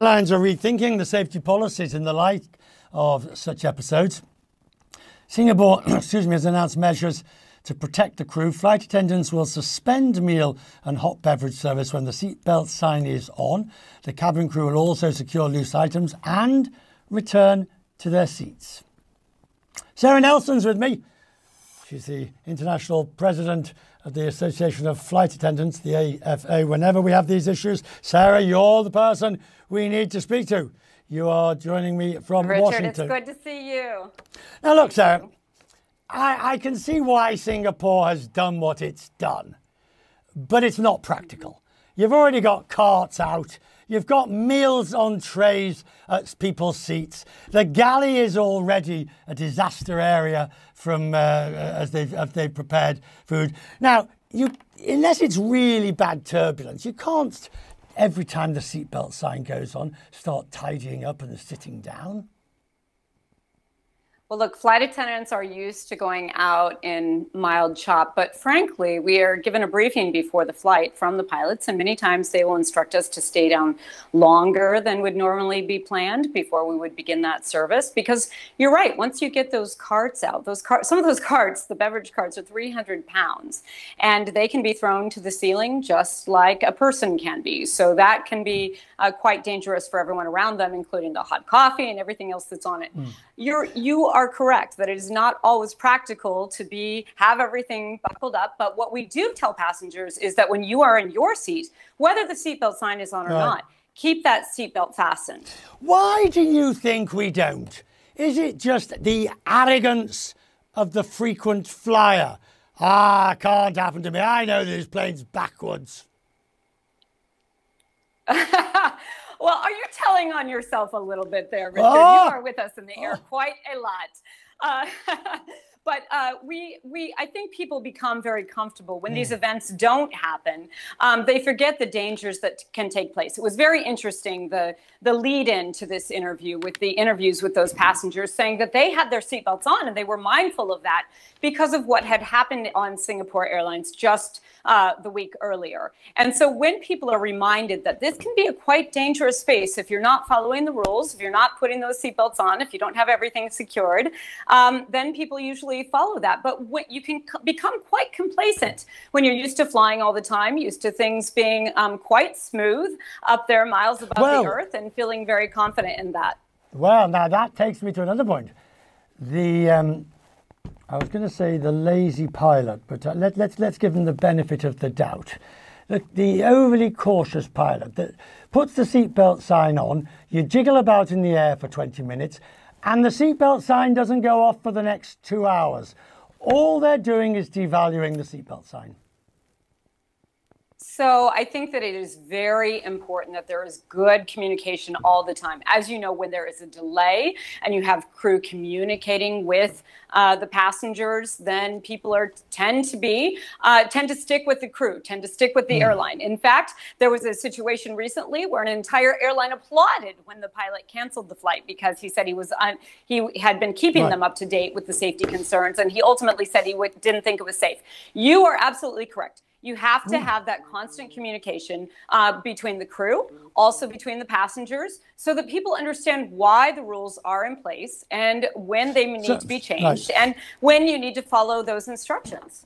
Airlines are rethinking the safety policies in the light of such episodes. Singapore has announced measures to protect the crew. Flight attendants will suspend meal and hot beverage service when the seatbelt sign is on. The cabin crew will also secure loose items and return to their seats. Sara Nelson's with me. She's the International President of the Association of Flight Attendants, the AFA. Whenever we have these issues, Sara, you're the person we need to speak to. You are joining me from Washington. Richard, it's good to see you. Now look, Sara, I can see why Singapore has done what it's done, but it's not practical. You've already got carts out. You've got meals on trays at people's seats. The galley is already a disaster area from as they've prepared food. Now, unless it's really bad turbulence, you can't, every time the seatbelt sign goes on, start tidying up and sitting down. Well, look, flight attendants are used to going out in mild chop, but frankly, we are given a briefing before the flight from the pilots, and many times they will instruct us to stay down longer than would normally be planned before we would begin that service. Because you're right, once you get those carts out, some of those carts, the beverage carts, are 300 pounds, and they can be thrown to the ceiling just like a person can be. So that can be quite dangerous for everyone around them, including the hot coffee and everything else that's on it. You are correct that it is not always practical to have everything buckled up, but what we do tell passengers is that when you are in your seat, whether the seatbelt sign is on or not, keep that seatbelt fastened. Why do you think we don't? Is it just the arrogance of the frequent flyer? Can't happen to me. I know this plane's backwards. Well, are you telling on yourself a little bit there, Richard? You are with us in the air quite a lot. But I think people become very comfortable when these events don't happen. They forget the dangers that can take place. It was very interesting, the lead-in to this interview with the interviews with those passengers saying that they had their seatbelts on and they were mindful of that because of what had happened on Singapore Airlines just the week earlier. And so when people are reminded that this can be a quite dangerous space if you're not following the rules, if you're not putting those seatbelts on, if you don't have everything secured, then people usually follow that. But you can become quite complacent when you're used to flying all the time, used to things being quite smooth up there miles above the earth, and feeling very confident in that. Well, now that takes me to another point. I was going to say the lazy pilot, but let's give them the benefit of the doubt. The overly cautious pilot that puts the seatbelt sign on, you jiggle about in the air for 20 minutes, and the seatbelt sign doesn't go off for the next 2 hours. All they're doing is devaluing the seatbelt sign. So I think that it is very important that there is good communication all the time. As you know, when there is a delay and you have crew communicating with the passengers, then people tend to stick with the crew, tend to stick with the airline. In fact, there was a situation recently where an entire airline applauded when the pilot canceled the flight because he said he had been keeping them up to date with the safety concerns, and he ultimately said he didn't think it was safe. You are absolutely correct. You have to have that constant communication between the crew, also between the passengers, so that people understand why the rules are in place and when they need to be changed and when you need to follow those instructions.